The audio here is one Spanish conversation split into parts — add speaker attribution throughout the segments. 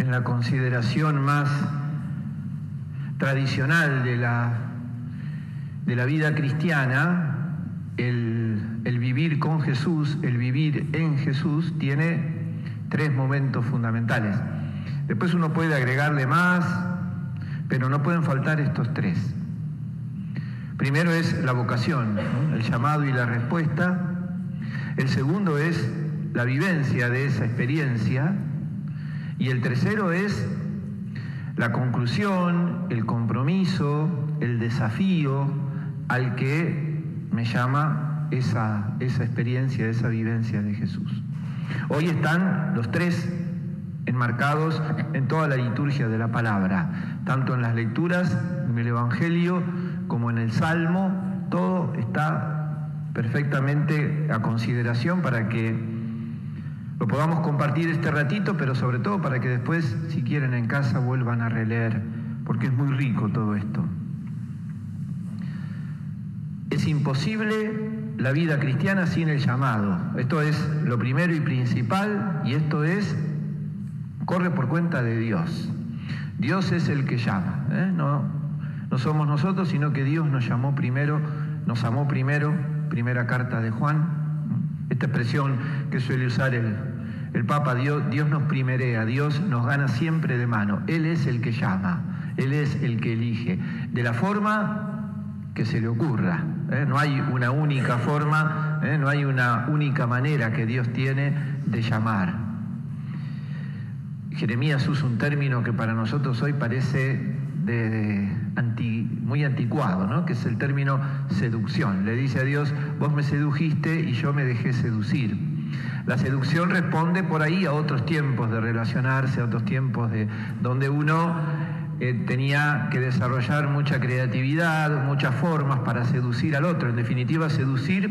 Speaker 1: en la consideración más tradicional de la vida cristiana, el vivir con Jesús, el vivir en Jesús, tiene tres momentos fundamentales. Después uno puede agregarle más, pero no pueden faltar estos tres. Primero es la vocación, ¿no? El llamado y la respuesta. El segundo es la vivencia de esa experiencia. Y el tercero es la conclusión, el compromiso, el desafío al que me llama esa experiencia, esa vivencia de Jesús. Hoy están los tres enmarcados en toda la liturgia de la palabra, tanto en las lecturas, en el Evangelio, como en el Salmo. Todo está perfectamente a consideración para que lo podamos compartir este ratito, pero sobre todo para que después, si quieren en casa, vuelvan a releer, porque es muy rico todo esto. Es imposible la vida cristiana sin el llamado. Esto es lo primero y principal, y esto corre por cuenta de Dios. Dios es el que llama, no somos nosotros, sino que Dios nos amó primero, primera carta de Juan. Esta expresión que suele usar el Papa, Dios nos primerea, Dios nos gana siempre de mano. Él es el que llama, Él es el que elige, de la forma que se le ocurra. No hay una única forma, no hay una única manera que Dios tiene de llamar. Jeremías usa un término que para nosotros hoy parece muy anticuado, ¿no? Que es el término seducción. Le dice a Dios: vos me sedujiste y yo me dejé seducir. La seducción responde por ahí a otros tiempos de relacionarse, a otros tiempos donde uno tenía que desarrollar mucha creatividad, muchas formas para seducir al otro. En definitiva, seducir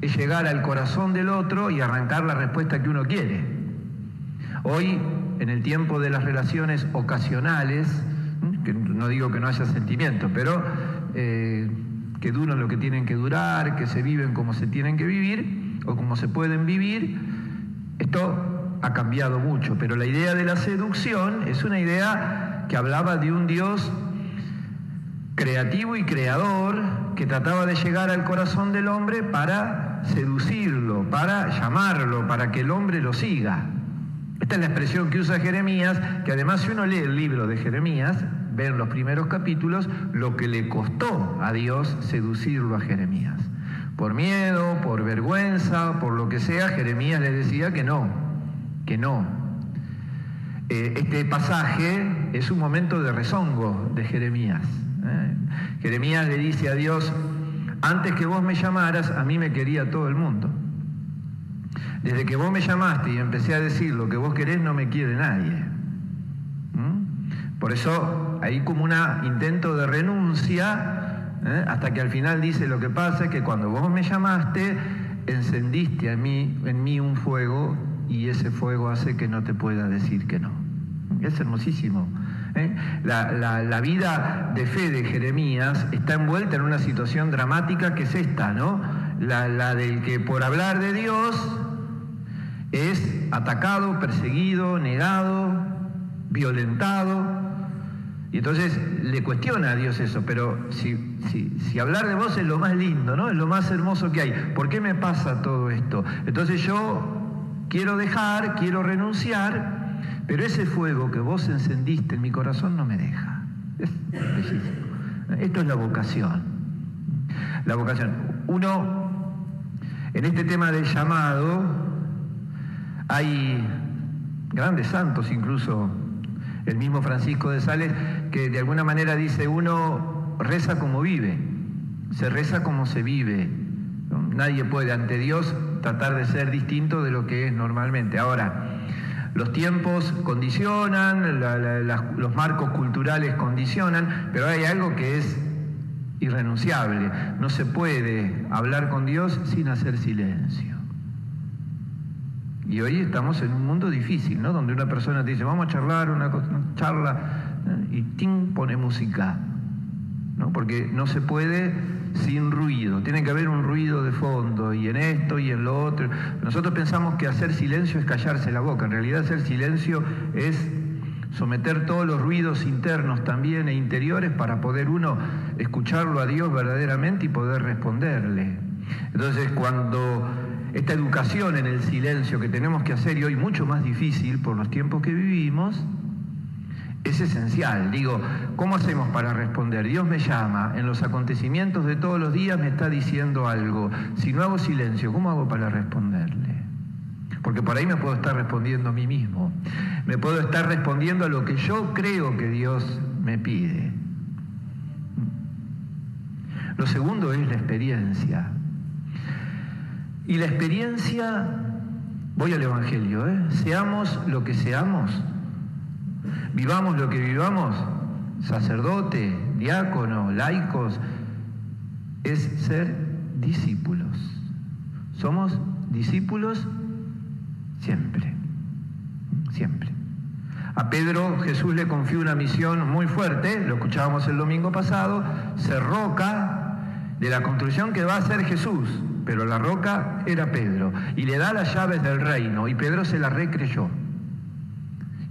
Speaker 1: es llegar al corazón del otro y arrancar la respuesta que uno quiere. Hoy, en el tiempo de las relaciones ocasionales, que no digo que no haya sentimientos, pero que duran lo que tienen que durar, que se viven como se tienen que vivir o como se pueden vivir, esto ha cambiado mucho. Pero la idea de la seducción es una idea que hablaba de un Dios creativo y creador que trataba de llegar al corazón del hombre para seducirlo, para llamarlo, para que el hombre lo siga. Esta es la expresión que usa Jeremías, que además, si uno lee el libro de Jeremías, ve en los primeros capítulos lo que le costó a Dios seducirlo a Jeremías. Por miedo, por vergüenza, por lo que sea, Jeremías le decía que no. Este pasaje es un momento de rezongo de Jeremías. Jeremías le dice a Dios: antes que vos me llamaras, a mí me quería todo el mundo. Desde que vos me llamaste y empecé a decir lo que vos querés, no me quiere nadie. Por eso hay como un intento de renuncia, hasta que al final dice: lo que pasa es que cuando vos me llamaste, encendiste en mí un fuego, y ese fuego hace que no te pueda decir que no. Es hermosísimo. La vida de fe de Jeremías está envuelta en una situación dramática que es esta, ¿no? La del que por hablar de Dios es atacado, perseguido, negado, violentado. Y entonces le cuestiona a Dios eso: pero si hablar de vos es lo más lindo, ¿no? Es lo más hermoso que hay, ¿por qué me pasa todo esto? Entonces yo quiero renunciar, pero ese fuego que vos encendiste en mi corazón no me deja. Es bellísimo. Esto es la vocación. La vocación. Uno, en este tema del llamado, hay grandes santos, incluso el mismo Francisco de Sales, que de alguna manera dice: uno reza como vive, se reza como se vive. Nadie puede ante Dios tratar de ser distinto de lo que es normalmente. Ahora, los tiempos condicionan, los marcos culturales condicionan, pero hay algo que es irrenunciable. No se puede hablar con Dios sin hacer silencio. Y hoy estamos en un mundo difícil, ¿no? Donde una persona te dice: vamos a charlar, una charla, y ¡ting!, pone música, ¿no? Porque no se puede sin ruido, tiene que haber un ruido de fondo, y en esto y en lo otro. Nosotros pensamos que hacer silencio es callarse la boca. En realidad, hacer silencio es someter todos los ruidos internos también e interiores para poder uno escucharlo a Dios verdaderamente y poder responderle. Entonces, cuando esta educación en el silencio que tenemos que hacer, y hoy mucho más difícil por los tiempos que vivimos, es esencial. Digo, ¿cómo hacemos para responder? Dios me llama, en los acontecimientos de todos los días me está diciendo algo. Si no hago silencio, ¿cómo hago para responderle? Porque por ahí me puedo estar respondiendo a mí mismo. Me puedo estar respondiendo a lo que yo creo que Dios me pide. Lo segundo es la experiencia. Y la experiencia, voy al Evangelio, seamos lo que seamos, vivamos lo que vivamos, sacerdote, diácono, laicos, es ser discípulos. Somos discípulos siempre, siempre. A Pedro Jesús le confió una misión muy fuerte, lo escuchábamos el domingo pasado, ser roca de la construcción que va a ser Jesús, pero la roca era Pedro, y le da las llaves del reino, y Pedro se la recreyó.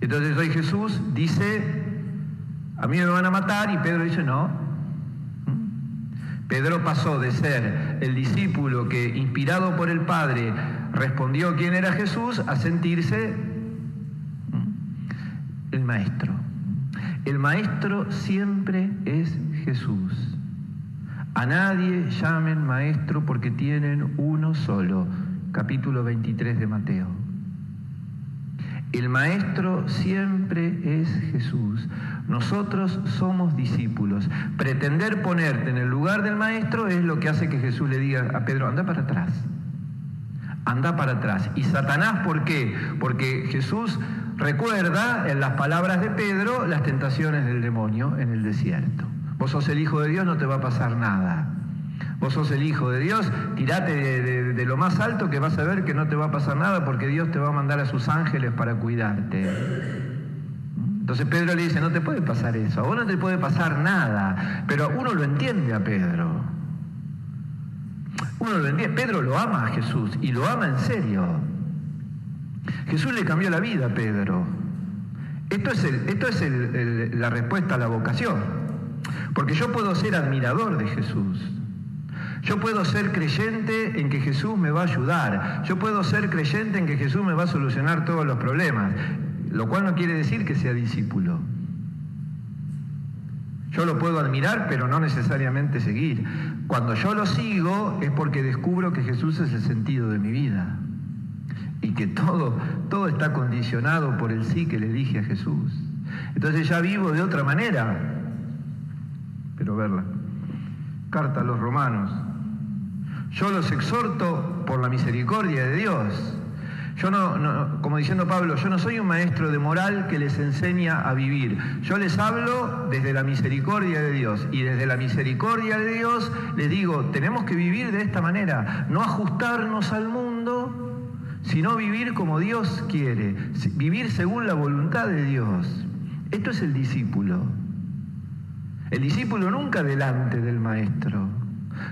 Speaker 1: Entonces hoy Jesús dice, a mí me van a matar, y Pedro dice, no. Pedro pasó de ser el discípulo que, inspirado por el Padre, respondió quién era Jesús, a sentirse el maestro. El maestro siempre es Jesús. A nadie llamen maestro porque tienen uno solo. Capítulo 23 de Mateo. El maestro siempre es Jesús. Nosotros somos discípulos. Pretender ponerte en el lugar del maestro es lo que hace que Jesús le diga a Pedro, anda para atrás. Anda para atrás. ¿Y Satanás por qué? Porque Jesús recuerda en las palabras de Pedro las tentaciones del demonio en el desierto. Vos sos el Hijo de Dios, no te va a pasar nada. Vos sos el Hijo de Dios, tirate de lo más alto que vas a ver que no te va a pasar nada porque Dios te va a mandar a sus ángeles para cuidarte. Entonces Pedro le dice, no te puede pasar eso, a vos no te puede pasar nada. Pero uno lo entiende a Pedro. Uno lo entiende. Pedro lo ama a Jesús y lo ama en serio. Jesús le cambió la vida a Pedro. Esto es la respuesta a la vocación. Porque yo puedo ser admirador de Jesús. Yo puedo ser creyente en que Jesús me va a ayudar. Yo puedo ser creyente en que Jesús me va a solucionar todos los problemas. Lo cual no quiere decir que sea discípulo. Yo lo puedo admirar, pero no necesariamente seguir. Cuando yo lo sigo es porque descubro que Jesús es el sentido de mi vida. Y que todo está condicionado por el sí que le dije a Jesús. Entonces ya vivo de otra manera. Pero verla. Carta a los Romanos. Yo los exhorto por la misericordia de Dios. Yo no, como diciendo Pablo, yo no soy un maestro de moral que les enseña a vivir. Yo les hablo desde la misericordia de Dios. Y desde la misericordia de Dios les digo, tenemos que vivir de esta manera. No ajustarnos al mundo, sino vivir como Dios quiere. Vivir según la voluntad de Dios. Esto es el discípulo. El discípulo nunca delante del maestro.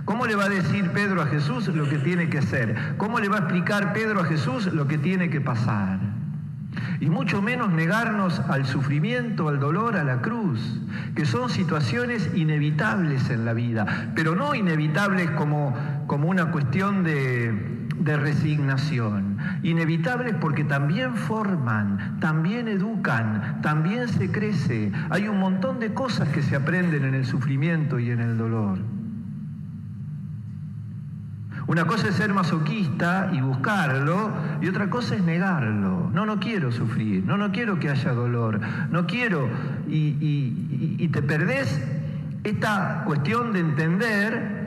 Speaker 1: ¿Cómo le va a decir Pedro a Jesús lo que tiene que hacer? ¿Cómo le va a explicar Pedro a Jesús lo que tiene que pasar? Y mucho menos negarnos al sufrimiento, al dolor, a la cruz, que son situaciones inevitables en la vida, pero no inevitables como una cuestión de resignación. Inevitables porque también forman, también educan, también se crece. Hay un montón de cosas que se aprenden en el sufrimiento y en el dolor. Una cosa es ser masoquista y buscarlo, y otra cosa es negarlo. No quiero sufrir, no quiero que haya dolor, no quiero, y te perdés esta cuestión de entender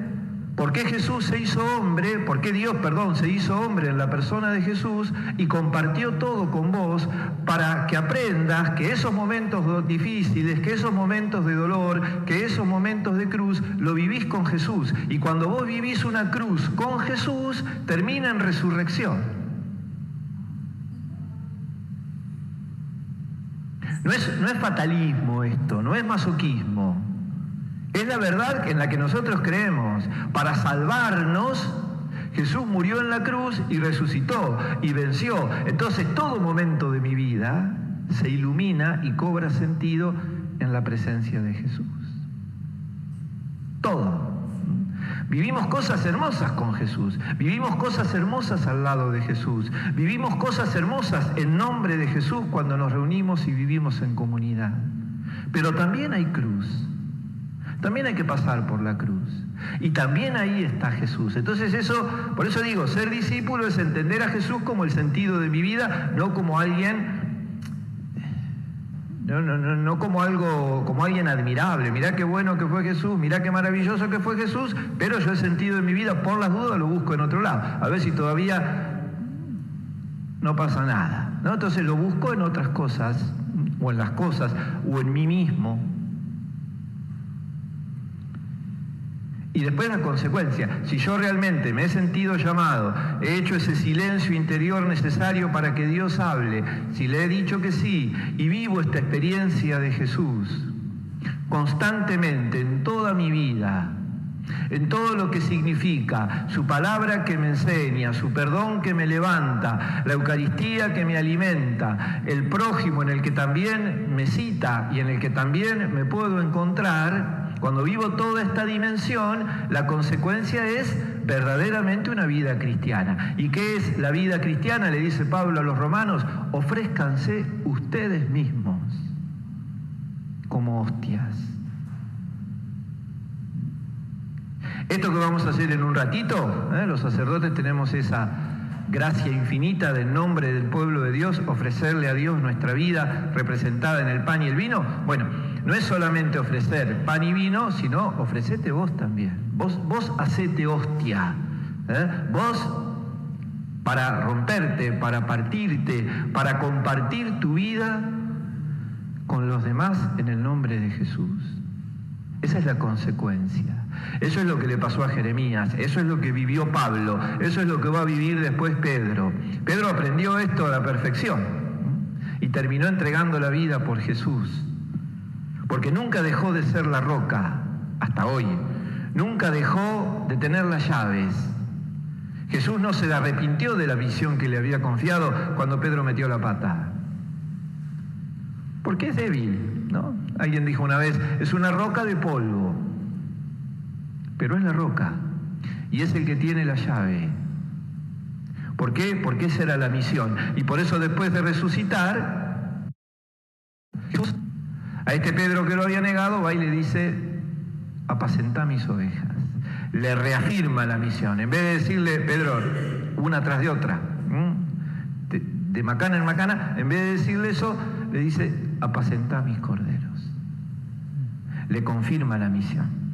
Speaker 1: por qué Jesús se hizo hombre, por qué Dios, se hizo hombre en la persona de Jesús y compartió todo con vos para que aprendas que esos momentos difíciles, que esos momentos de dolor, que esos momentos de cruz, lo vivís con Jesús. Y cuando vos vivís una cruz con Jesús, termina en resurrección. No es fatalismo esto, no es masoquismo. Es la verdad en la que nosotros creemos. Para salvarnos, Jesús murió en la cruz y resucitó y venció. Entonces, todo momento de mi vida se ilumina y cobra sentido en la presencia de Jesús. Todo. Vivimos cosas hermosas con Jesús, vivimos cosas hermosas al lado de Jesús, vivimos cosas hermosas en nombre de Jesús cuando nos reunimos y vivimos en comunidad. Pero también hay cruz, también hay que pasar por la cruz. Y también ahí está Jesús. Entonces por eso digo, ser discípulo es entender a Jesús como el sentido de mi vida, no como alguien, no como algo, como alguien admirable. Mirá qué bueno que fue Jesús, mirá qué maravilloso que fue Jesús, pero yo el sentido de mi vida, por las dudas, lo busco en otro lado. A ver si todavía no pasa nada, ¿no? Entonces lo busco en otras cosas, o en las cosas, o en mí mismo. Y después la consecuencia. Si yo realmente me he sentido llamado, he hecho ese silencio interior necesario para que Dios hable, si le he dicho que sí, y vivo esta experiencia de Jesús constantemente en toda mi vida, en todo lo que significa su palabra que me enseña, su perdón que me levanta, la Eucaristía que me alimenta, el prójimo en el que también me cita y en el que también me puedo encontrar. Cuando vivo toda esta dimensión, la consecuencia es verdaderamente una vida cristiana. ¿Y qué es la vida cristiana? Le dice Pablo a los romanos: ofrézcanse ustedes mismos como hostias. Esto que vamos a hacer en un ratito, los sacerdotes tenemos esa gracia infinita del nombre del pueblo de Dios, ofrecerle a Dios nuestra vida representada en el pan y el vino. Bueno, no es solamente ofrecer pan y vino, sino ofrecete vos también. Vos hacete hostia. Vos, para romperte, para partirte, para compartir tu vida con los demás en el nombre de Jesús. Esa es la consecuencia. Eso es lo que le pasó a Jeremías, eso es lo que vivió Pablo, eso es lo que va a vivir después Pedro. Pedro aprendió esto a la perfección y terminó entregando la vida por Jesús, porque nunca dejó de ser la roca hasta hoy, nunca dejó de tener las llaves. Jesús no se arrepintió de la visión que le había confiado cuando Pedro metió la pata, porque es débil, ¿no? Alguien dijo una vez, es una roca de polvo, pero es la roca, y es el que tiene la llave. ¿Por qué? Porque esa era la misión. Y por eso después de resucitar, Jesús, a este Pedro que lo había negado, va y le dice, apacentá mis ovejas. Le reafirma la misión. En vez de decirle, Pedro, una tras de otra, de macana en macana, en vez de decirle eso, le dice, apacentá mis corderos. Le confirma la misión.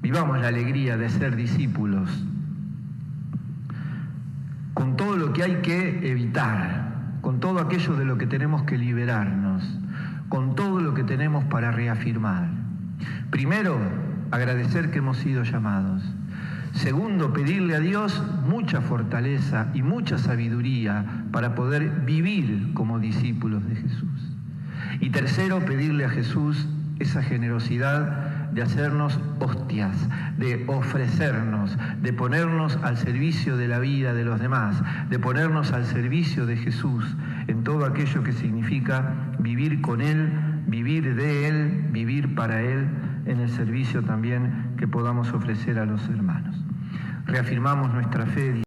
Speaker 1: Vivamos la alegría de ser discípulos, con todo lo que hay que evitar, con todo aquello de lo que tenemos que liberarnos, con todo lo que tenemos para reafirmar. Primero, agradecer que hemos sido llamados. Segundo, pedirle a Dios mucha fortaleza y mucha sabiduría para poder vivir como discípulos de Jesús. Y tercero, pedirle a Jesús esa generosidad de hacernos hostias, de ofrecernos, de ponernos al servicio de la vida de los demás, de ponernos al servicio de Jesús en todo aquello que significa vivir con Él, vivir de Él, vivir para Él, en el servicio también que podamos ofrecer a los hermanos. Reafirmamos nuestra fe.